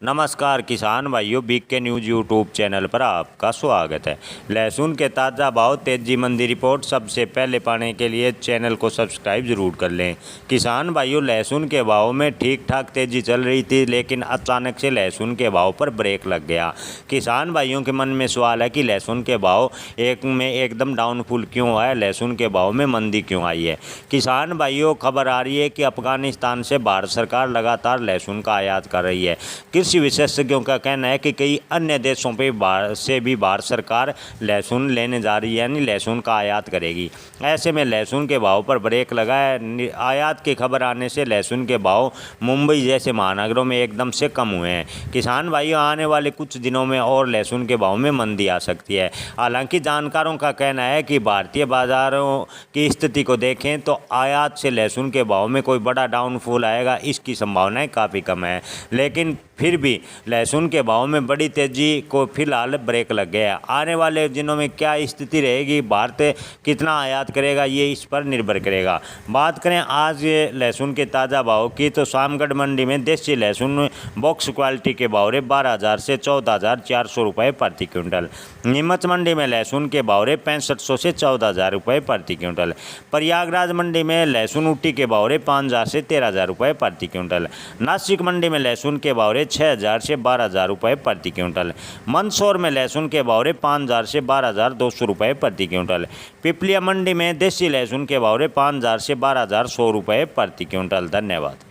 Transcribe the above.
नमस्कार किसान भाइयों, बीके न्यूज़ यूट्यूब चैनल पर आपका स्वागत है। लहसुन के ताज़ा भाव तेजी मंदी रिपोर्ट सबसे पहले पाने के लिए चैनल को सब्सक्राइब जरूर कर लें। किसान भाइयों, लहसुन के भाव में ठीक ठाक तेजी चल रही थी, लेकिन अचानक से लहसुन के भाव पर ब्रेक लग गया। किसान भाइयों के मन में सवाल है कि लहसुन के भाव एकदम डाउनफुल क्यों हुआ है, लहसुन के भाव में मंदी क्यों आई है। किसान भाइयों, खबर आ रही है कि अफगानिस्तान से भारत सरकार लगातार लहसुन का आयात कर रही है। कृषि विशेषज्ञों का कहना है कि कई अन्य देशों से भी भारत सरकार लहसुन लेने जा रही है, यानी लहसुन का आयात करेगी। ऐसे में लहसुन के भाव पर ब्रेक लगा है। आयात की खबर आने से लहसुन के भाव मुंबई जैसे महानगरों में एकदम से कम हुए हैं। किसान भाइयों, आने वाले कुछ दिनों में और लहसुन के भाव में मंदी आ सकती है। हालांकि जानकारों का कहना है कि भारतीय बाजारों की स्थिति को देखें तो आयात से लहसुन के भाव में कोई बड़ा डाउनफॉल आएगा, इसकी संभावनाएं काफ़ी कम है। लेकिन फिर भी लहसुन के भाव में बड़ी तेजी को फिलहाल ब्रेक लग गया। आने वाले दिनों में क्या स्थिति रहेगी, भारत कितना आयात करेगा, ये इस पर निर्भर करेगा। बात करें आज लहसुन के ताज़ा भाव की, तो शामगढ़ मंडी में देसी लहसुन बॉक्स क्वालिटी के भाव रहे 12,000 से 14,400 रुपये प्रति क्विंटल। नीमच मंडी में लहसुन के भाव रहे 6500 से 14,000 रुपये प्रति क्विंटल। प्रयागराज मंडी में लहसुन ऊटी के भाव रहे 5,000 से 13,000 रुपये प्रति क्विंटल। नासिक मंडी में लहसुन के भाव रहे 6,000 से 12,000 रुपये प्रति क्विंटल। मंदसौर में लहसुन के भाव रहे 5,000 से 12,200 रुपये प्रति क्विंटल। पिपलिया मंडी में देसी लहसुन के भाव रहे 5,000 से 12,100 रुपये प्रति क्विंटल। धन्यवाद।